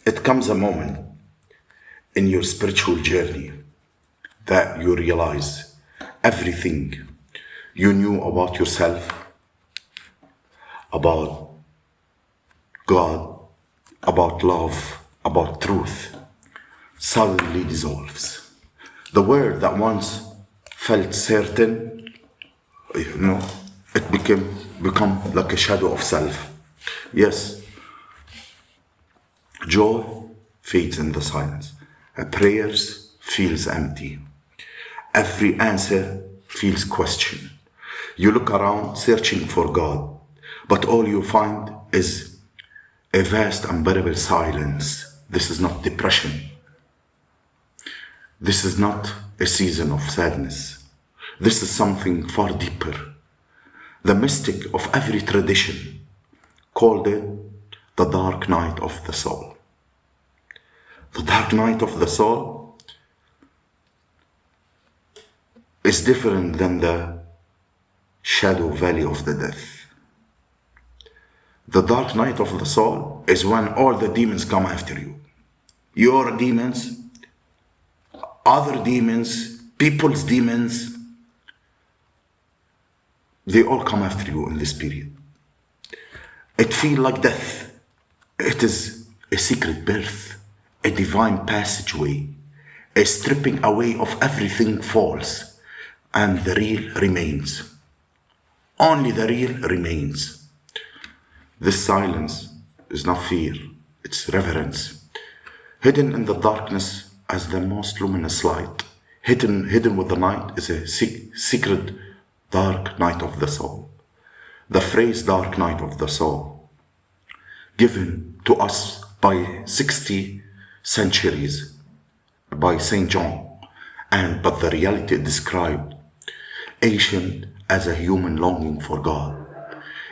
It comes a moment in your spiritual journey that you realize everything you knew about yourself, about God, about love, about truth, suddenly dissolves. The word that once felt certain, you know, it become like a shadow of self. Yes, joy fades in the silence. Prayers feels empty. Every answer feels questioned. You look around searching for God, but all you find is a vast, unbearable silence. This is not depression. This is not a season of sadness. This is something far deeper. The mystic of every tradition called it the dark night of the soul. The dark night of the soul is different than the shadow valley of the death. The dark night of the soul is when all the demons come after you. Your demons, other demons, people's demons, they all come after you in this period. It feels like death. It is a secret birth, a divine passageway, a stripping away of everything false, and the real remains. Only the real remains. This silence is not fear, it's reverence. Hidden in the darkness as the most luminous light, hidden with the night is a secret dark night of the soul. The phrase dark night of the soul, given to us by 60 centuries by St. John, but the reality described ancient as a human longing for God.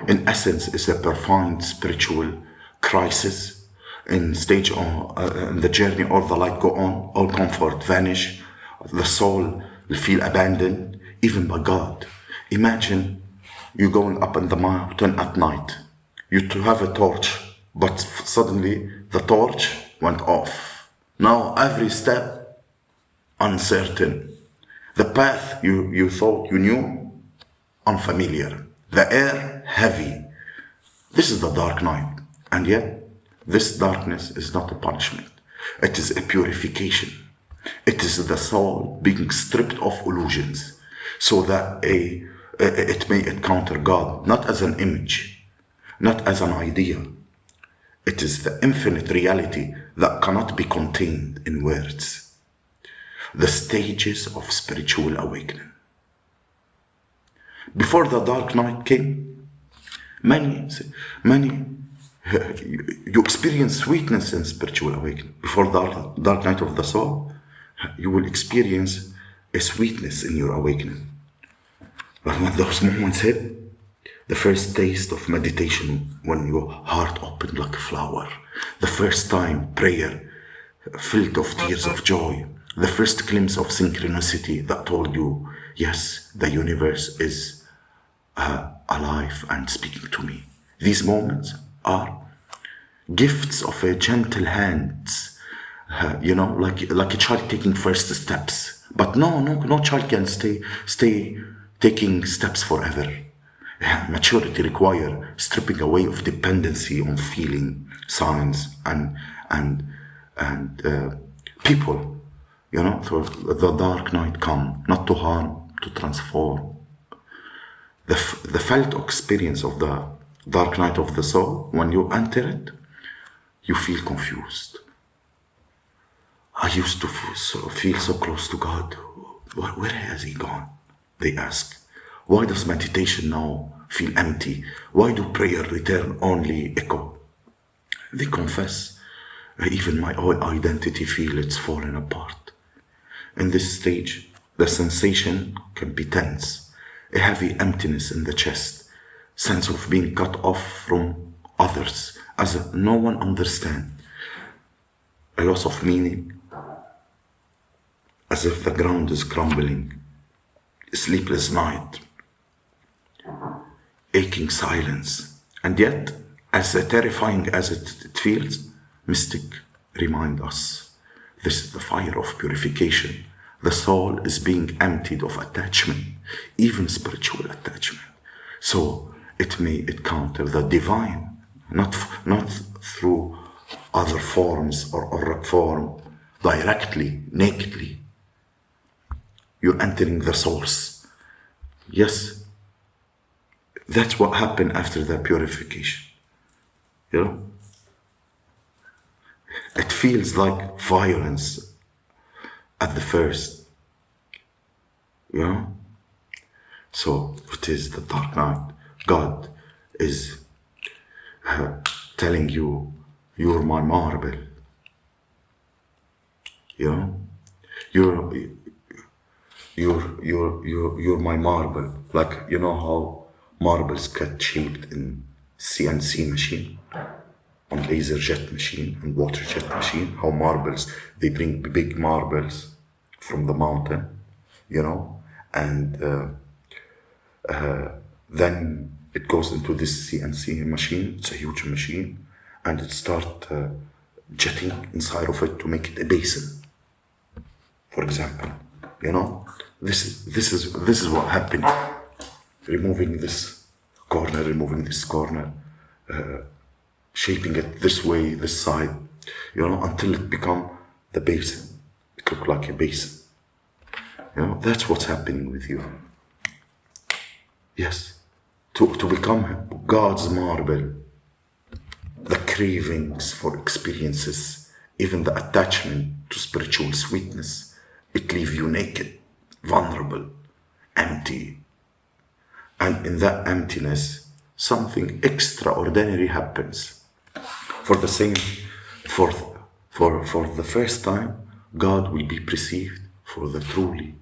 In essence, is a profound spiritual crisis in stage in the journey. All the light go on, all comfort vanish, the soul will feel abandoned even by God. Imagine you going up in the mountain at night. You to have a torch, but suddenly the torch went off. Now every step uncertain. The path you thought you knew, unfamiliar. The air heavy. This is the dark night. And yet, this darkness is not a punishment. It is a purification. It is the soul being stripped of illusions so that it may encounter God, not as an image, not as an idea. It is the infinite reality that cannot be contained in words. The stages of spiritual awakening. Before the dark night came, many, you experience sweetness in spiritual awakening. Before the dark night of the soul, you will experience a sweetness in your awakening. But when those moments hit, the first taste of meditation, when your heart opened like a flower, the first time prayer filled of tears of joy, the first glimpse of synchronicity that told you, yes, the universe is alive and speaking to me. These moments are gifts of a gentle hands, like a child taking first steps. But no child can stay taking steps forever. Maturity requires stripping away of dependency on feeling, signs, and people. So the dark night come not to harm, to transform. The felt experience of the dark night of the soul, when you enter it, you feel confused. I used to feel so close to God. Where has he gone? They ask. Why does meditation now feel empty? Why do prayer return only echo? They confess. Even my own identity feel it's falling apart. In this stage, the sensation can be tense, a heavy emptiness in the chest, sense of being cut off from others, as no one understands, a loss of meaning, as if the ground is crumbling, a sleepless night, aching silence, and yet, as terrifying as it feels, mystic, remind us this is the fire of purification. The soul is being emptied of attachment, even spiritual attachment. So it may encounter the divine, not through other forms or form, directly, nakedly. You're entering the source. Yes, that's what happened after the purification. You know? It feels like violence at the first. You know? So it is the dark night. God is telling you, you're my marble. You know? You're my marble. Like, you know how marbles get shaped in CNC machine, on laser jet machine and water jet machine, how marbles, they bring big marbles from the mountain, you know, and then it goes into this CNC machine. It's a huge machine, and it starts jetting inside of it to make it a basin, for example. You know, this is what happened. Removing this corner, shaping it this way, this side, you know, until it become the basin. It look like a basin. You know, that's what's happening with you. Yes, to become God's marble, the cravings for experiences, even the attachment to spiritual sweetness, it leaves you naked, vulnerable, empty. And in that emptiness, something extraordinary happens. For the first time, God will be perceived for the truly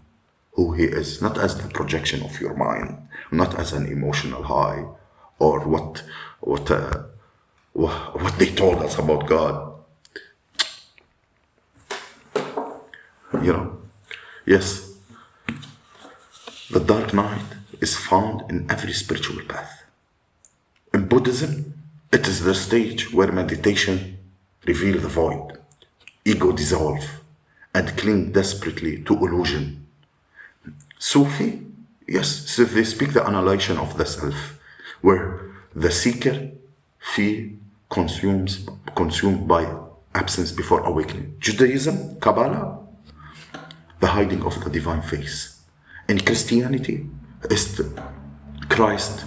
who He is, not as the projection of your mind, not as an emotional high, or what they told us about God. You know, yes, the dark night is found in every spiritual path. In Buddhism, it is the stage where meditation reveals the void, ego dissolve, and cling desperately to illusion. Sufi, yes, so they speak the annihilation of the self, where the seeker feel consumed by absence before awakening. Judaism, Kabbalah, the hiding of the divine face. In Christianity, it's Christ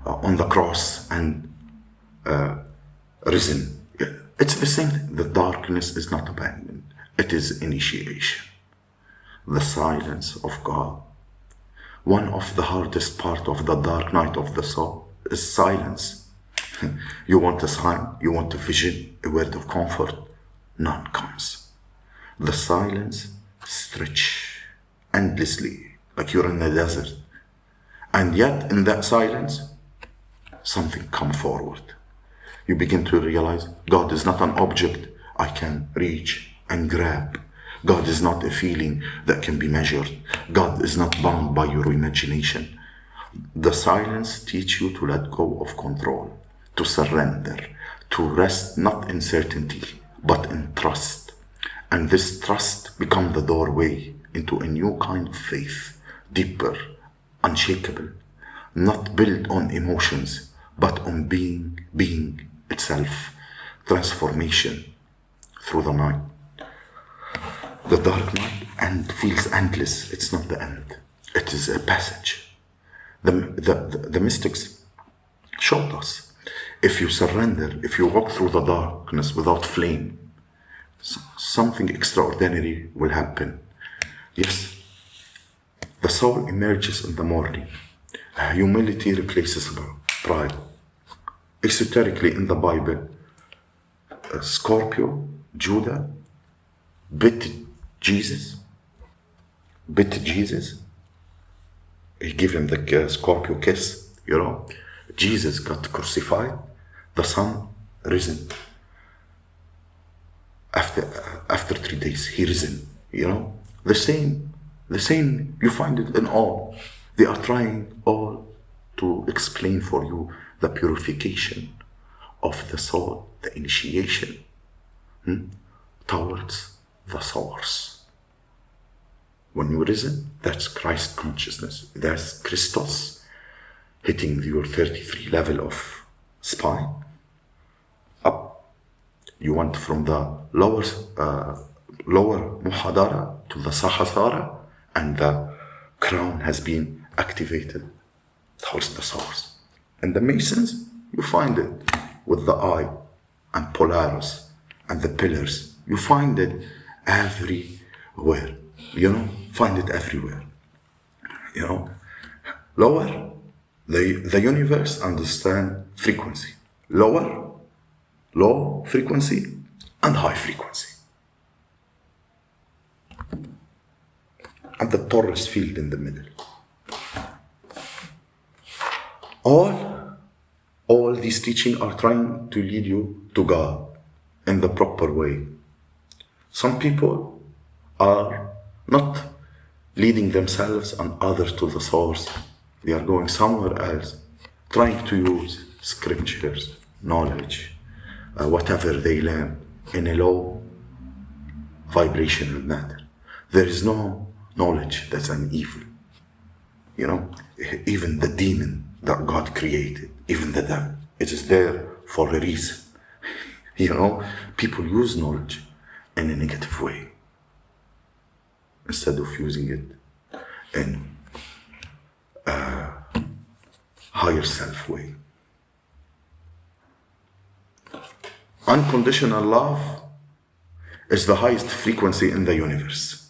on the cross and risen. It's the same. The darkness is not abandoned. It is initiation. The silence of God. One of the hardest part of the dark night of the soul is silence. You want a sign, you want a vision, a word of comfort. None comes. The silence stretch endlessly, like you're in the desert. And yet, in that silence, something comes forward. You begin to realize God is not an object I can reach and grab. God is not a feeling that can be measured. God is not bound by your imagination. The silence teaches you to let go of control, to surrender, to rest not in certainty, but in trust. And this trust becomes the doorway into a new kind of faith, deeper, unshakable, not built on emotions, but on being itself, transformation through the night. The dark night and feels endless. It's not the end. It is a passage. The mystics showed us, if you surrender, if you walk through the darkness without flame, something extraordinary will happen. Yes, the soul emerges in the morning. Humility replaces pride. Esoterically in the Bible, Scorpio, Judah, bit Jesus. He gave him the Scorpio kiss, you know. Jesus got crucified, the sun risen. After 3 days, he risen, you know. The same, you find it in all. They are trying all to explain for you the purification of the soul the initiation towards the source. When you reason, that's Christ consciousness. That's Christos hitting your 33 level of spine up. You went from the lower Muhadara to the Sahasrara, and the crown has been activated towards the source. And the Masons, you find it with the eye and Polaris and the pillars. You find it everywhere. Find it everywhere. Lower, the universe understand frequency. Lower, low frequency and high frequency. And the torus field in the middle. All these teachings are trying to lead you to God in the proper way. Some people are not leading themselves and others to the source. They are going somewhere else, trying to use scriptures, knowledge, whatever they learn in a low vibrational matter. There is no knowledge that's an evil. Even the demon that God created, even the devil, it is there for a reason. People use knowledge in a negative way instead of using it in a higher self way. Unconditional love is the highest frequency in the universe.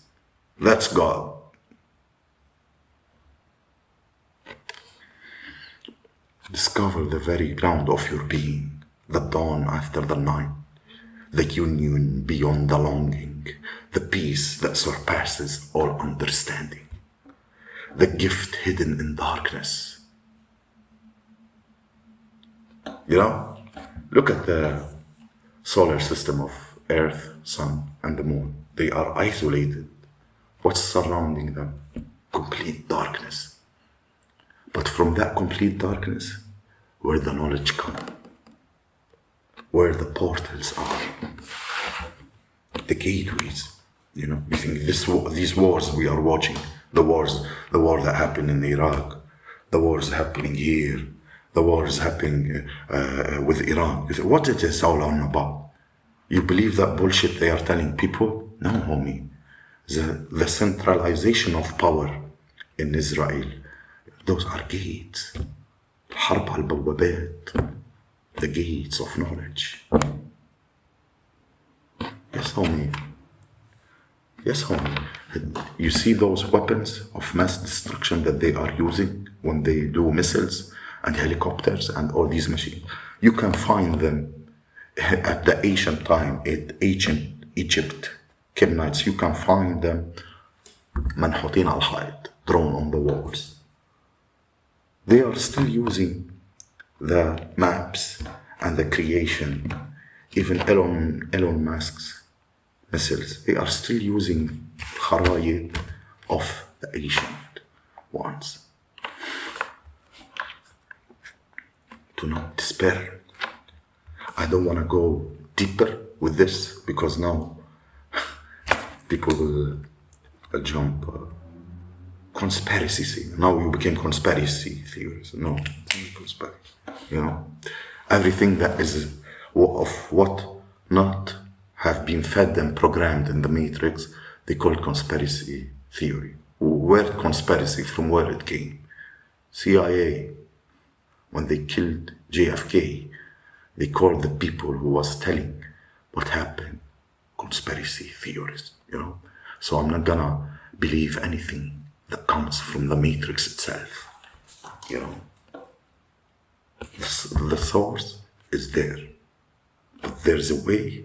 That's God. Discover the very ground of your being, the dawn after the night, the union beyond the longing, the peace that surpasses all understanding, the gift hidden in darkness. Look at the solar system of Earth, Sun, and the Moon. They are isolated. What's surrounding them? Complete darkness. But from that complete darkness, where the knowledge comes, where the portals are, the gateways. You think these wars we are watching, the war that happened in Iraq, the wars happening here, the wars happening with Iran. What is this all on about? You believe that bullshit they are telling people? No, homie. The centralization of power in Israel, those are gates. الحرب على البوابات, the gates of knowledge. Yes, homie. You see those weapons of mass destruction that they are using when they do missiles and helicopters and all these machines. You can find them at the ancient time, at ancient Egypt, Kemnites. You can find them منحوتين على الحائط, drawn on the walls. They are still using the maps and the creation. Even Elon Musk's missiles, they are still using خرايط of the ancient ones. Do not despair. I don't want to go deeper with this because now people will jump. Conspiracy. Now you became conspiracy theories. No, conspiracy. Everything that is of what not have been fed and programmed in the matrix, they call it conspiracy theory. Word conspiracy, from where it came. CIA, when they killed JFK, they called the people who was telling what happened conspiracy theorists. So I'm not gonna believe anything that comes from the matrix itself. The source is there, but there's a way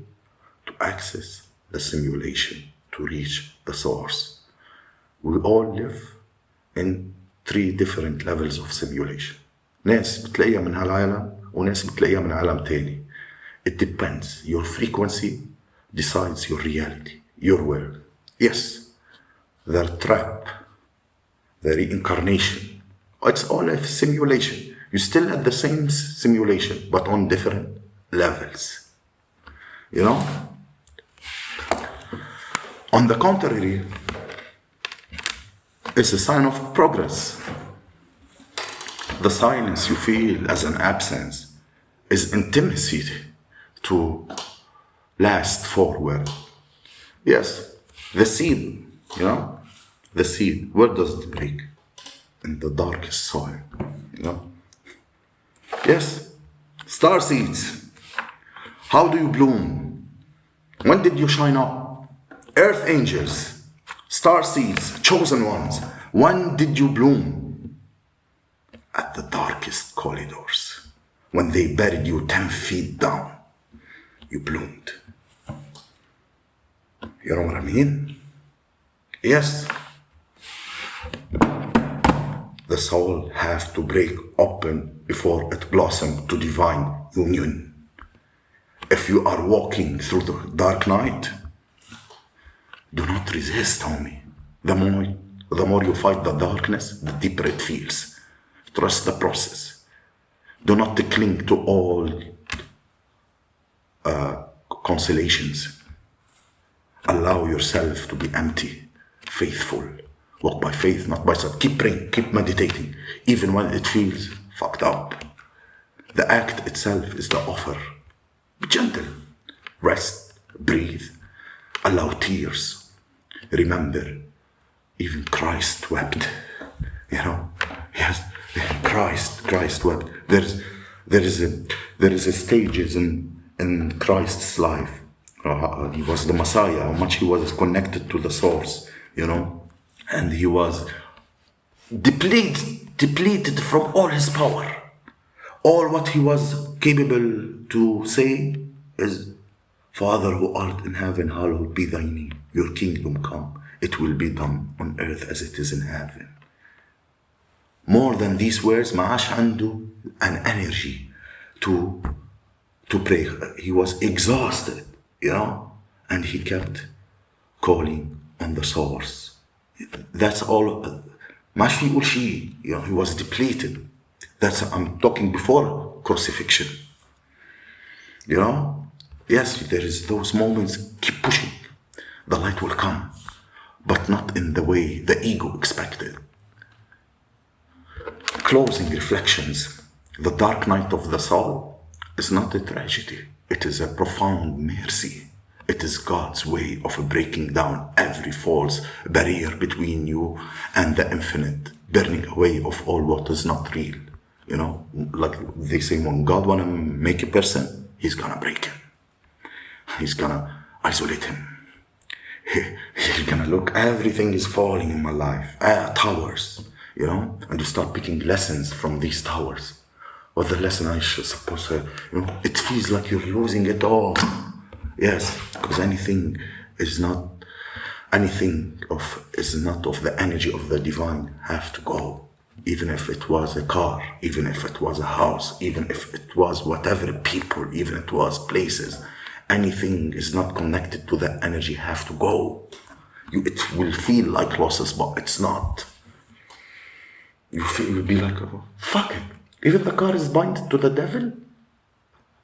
to access the simulation, to reach the source. We all live in 3 different levels of simulation. ناس بتلاقيها من هالعالم وناس بتلاقيها من عالم تاني. It depends. Your frequency decides your reality, your world. Yes, the trap, the reincarnation, it's all a simulation. You're still at the same simulation, but on different levels. You know? On the contrary, it's a sign of progress. The silence you feel as an absence is intimacy to last forward. Yes, the seed, you know, the seed, where does it break? In the darkest soil, you know. Yes, star seeds. How do you bloom? When did you shine up? Earth angels, star seeds, chosen ones. When did you bloom? At the darkest corridors. When they buried you 10 feet down, you bloomed. You know what I mean? Yes. The soul has to break open before it blossoms to divine union. If you are walking through the dark night, do not resist, homie. The more you fight the darkness, the deeper it feels. Trust the process. Do not cling to all consolations. Allow yourself to be empty, faithful. Walk by faith, not by sight. Keep praying, keep meditating, even when it feels fucked up. The act itself is the offer. Be gentle. Rest, breathe, allow tears. Remember, even Christ wept. You know, yes, Christ wept. There is a stages in Christ's life. He was the Messiah. How much he was connected to the source, you know, and he was depleted from all his power. All what he was capable to say is, Father who art in heaven, hallowed be thy name. Your kingdom come. It will be done on earth as it is in heaven. More than these words, معاش عنده an energy to pray. He was exhausted, you know, and he kept calling on the source. That's all. ماش في يقول شيء, you know, he was depleted. I'm talking before crucifixion. You know? Yes, there is those moments, keep pushing. The light will come, but not in the way the ego expected. Closing reflections. The dark night of the soul is not a tragedy. It is a profound mercy. It is God's way of breaking down every false barrier between you and the infinite, burning away of all what is not real. You know, like they say, when God wanna make a person, he's gonna break him. He's gonna isolate him. He's gonna look, everything is falling in my life. Towers, you know, and you start picking lessons from these towers. What the lesson I should suppose to, you know, it feels like you're losing it all. Yes, because anything is not of the energy of the divine have to go. Even if it was a car, even if it was a house, even if it was whatever people, even if it was places, anything is not connected to that energy have to go. It will feel like losses, but it's not. You'll be like, oh, fuck it. Even the car is bound to the devil.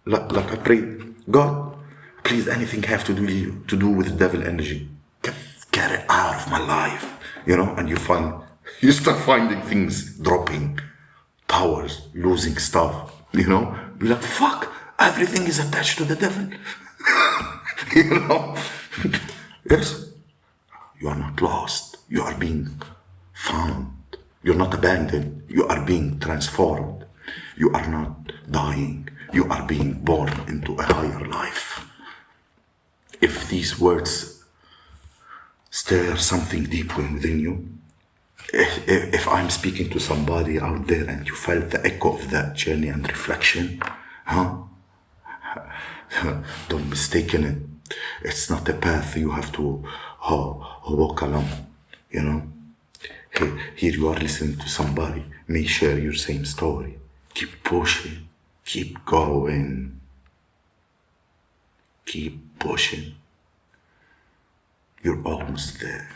Like I prayed, God, please, anything have to do with the devil energy, get it out of my life, you know. And you start finding things dropping, towers, losing stuff, you know. Be like, fuck, everything is attached to the devil. You know. Yes, you are not lost. You are being found. You're not abandoned. You are being transformed. You are not dying. You are being born into a higher life. If these words stir something deep within you, if I'm speaking to somebody out there and you felt the echo of that journey and reflection, don't mistake it. It's not a path you have to walk along, you know. Here you are listening to somebody, may share your same story. Keep pushing, keep going, keep pushing. You're almost there.